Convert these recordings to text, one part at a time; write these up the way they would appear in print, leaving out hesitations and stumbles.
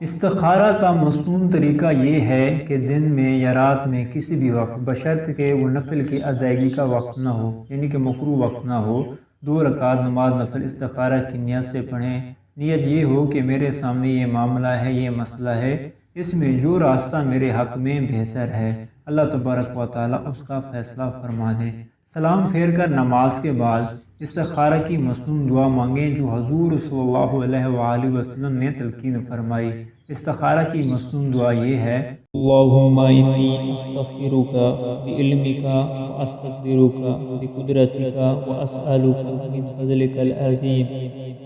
इस्तिखारा का मसनून तरीका ये है कि दिन में या रात में किसी भी वक्त बशर्त के वो नफिल की अदायगी का वक्त ना हो, यानी कि मकरू वक्त ना हो, 2 रकात नमाज नफिल इस्तिखारा की नियत से पढ़ें। नियत ये हो कि मेरे सामने ये मामला है, ये मसला है, इसमें जो रास्ता मेरे हक़ में बेहतर है अल्लाह तबारक व तआला उसका फ़ैसला फरमा दें। सलाम फेर कर नमाज के बाद इस्तिखारा की मसनून दुआ मांगें जो हजूर सल्लल्लाहु अलैहि वसल्लम ने तलकीन फरमाई। इस्तिखारा की मसनून दुआ ये है। अल्लाहुम्मा इन्नी अस्तग़फिरुका बिइल्मिका व अस्तक़दिरुका बिक़ुदरतिका व असअलुका मिन फ़ज़लिकल अज़ीम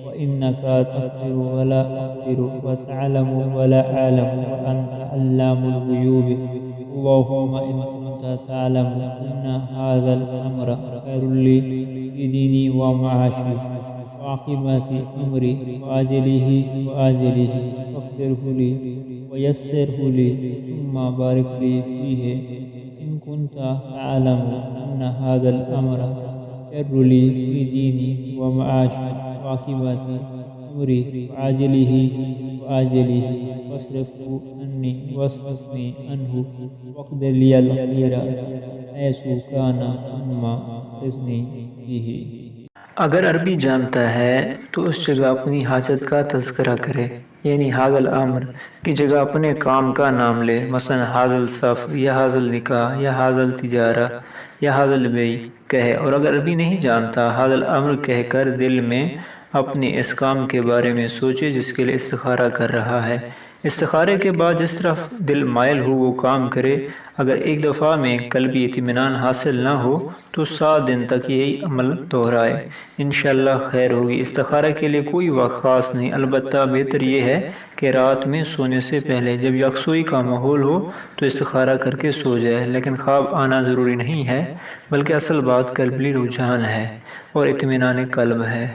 व इन्नका तक़दिरु व ला अक़दिरु व तअलमु व ला अअलमु व अंता अल्लामुल ग़ुयूब। अल्लाहुम्मा इन कुन्ता तअलमु अन्ना हाज़ल अम्रा ख़ैरुल ली फ़ी दीनी व मआशी व आक़िबति अम्री व आजिलिही व आजिलिही फ़क़दिरहु ली वयस्सिरहु ली सुम्मा बारिक ली फ़ीहि। इन कुन्ता तअलमु अन्न हाज़ल अम्रा शर्रुन ली फ़ी दीनी व मआशी व आक़िबति अम्री व आजिलिही व आजिलिही फ़ास्रिफ़हु अन्नी वास्रिफ़नी अन्हु वक़्दिर लियल ख़ैरा हैसु काना सुम्मा अख़्रिज़नी फ़ीहि। अगर अरबी जानता है तो उस जगह अपनी हाजत का तज़किरा करे, यानी हाज़ल अम्र की जगह अपने काम का नाम ले, मसलन हाज़ल सफ़ या हाज़ल निकाह या हाज़ल तिजारा या हाज़ल बेई कहे। और अगर अरबी नहीं जानता, हाज़ल अम्र कहकर दिल में अपने इस काम के बारे में सोचे जिसके लिए इस्तिखारा कर रहा है। इस्तिखारे के बाद जिस तरफ दिल मायल हो वो काम करे। अगर एक दफ़ा में कल्बी इत्मीनान हासिल ना हो तो 7 दिन तक यही अमल दोहराए, इंशाअल्लाह खैर होगी। इस्तिखारा के लिए कोई वक्त ख़ास नहीं, अलबत्ता बेहतर यह है कि रात में सोने से पहले जब यकसोई का माहौल हो तो इस्तिखारा करके सो जाए। लेकिन ख्वाब आना ज़रूरी नहीं है, बल्कि असल बात कल्बी रुझान है और इत्मीनान कल्ब है।